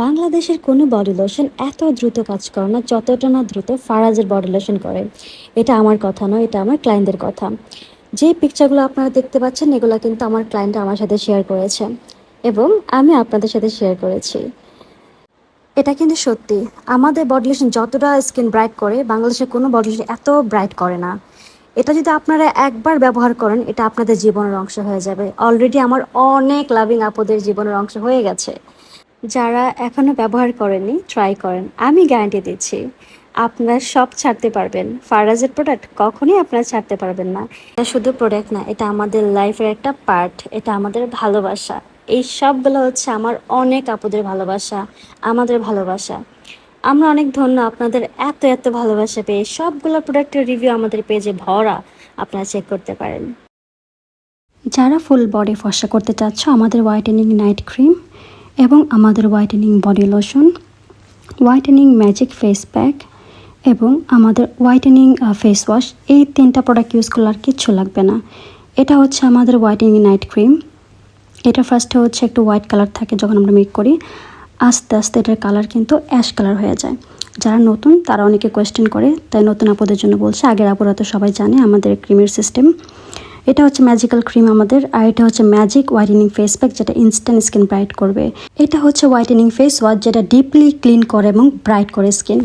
বাংলাদেশের কোনো body lotion এত দ্রুত কাজ করে না যতটা না দ্রুত ফারাজের বডি লোশন করে। এটা আমার কথা নয়, এটা আমার ক্লায়েন্টদের কথা। যে পিকচারগুলো আপনারা দেখতে পাচ্ছেন এগুলো কিন্তু আমার ক্লায়েন্ট আমার সাথে শেয়ার করেছে এবং আমি আপনাদের সাথে শেয়ার করেছি। এটা কিন্তু সত্যি, আমাদের বডি লোশন যতটা স্কিন ব্রাইট করে বাংলাদেশের কোনো বডি লোশন এত ব্রাইট করে না। এটা যদি আপনারা একবার ব্যবহার করেন এটা আপনাদের জীবনের অংশ হয়ে যাবে। অলরেডি আমার অনেক লাভিং আপুদের জীবনের অংশ হয়ে গেছে। যারা এখনও ব্যবহার করেননি ট্রাই করেন, আমি গ্যারান্টি দিচ্ছি আপনারা সব ছাড়তে পারবেন। ফারাজের প্রোডাক্ট কখনোই আপনারা ছাড়তে পারবেন না। এটা শুধু প্রোডাক্ট না, এটা আমাদের লাইফের একটা পার্ট, এটা আমাদের ভালোবাসা। এই সবগুলো হচ্ছে আমার অনেক আপুদের ভালোবাসা, আমাদের ভালোবাসা। আমরা অনেক ধন্য আপনাদের এত এত ভালোবাসা পেয়ে। সবগুলো প্রোডাক্টের রিভিউ আমাদের পেজে ভরা, আপনারা চেক করতে পারেন। যারা ফুল বডি ফর্সা করতে চাচ্ছ, আমাদের হোয়াইটেনিং নাইট ক্রিম এবং আমাদের whitening body lotion, whitening magic face pack এবং আমাদের হোয়াইটেনিং ফেস ওয়াশ, এই তিনটা প্রোডাক্ট ইউজ করলে আর কিচ্ছু লাগবে না। এটা হচ্ছে আমাদের হোয়াইটেনিং নাইট ক্রিম। এটা ফার্স্টে হচ্ছে একটু হোয়াইট কালার থাকে, যখন আমরা মেক করি আস্তে আস্তে এটার কালার কিন্তু অ্যাশ কালার হয়ে যায়। যারা নতুন তারা অনেকে কোয়েশ্চেন করে, তাই নতুন আপুদের জন্য বলছে। আগের আপুরা তো সবাই জানে আমাদের ক্রিমের সিস্টেম। এটা হচ্ছে ম্যাজিক্যাল ক্রিম আমাদের, আর এটা হচ্ছে ম্যাজিক হোয়াইটেনিং ফেস প্যাক যেটা ইনস্ট্যান্ট স্কিন ব্রাইট করবে। এটা হচ্ছে হোয়াইটেনিং ফেস ওয়াশ যেটা ডিপলি ক্লিন করে এবং ব্রাইট করে স্কিন।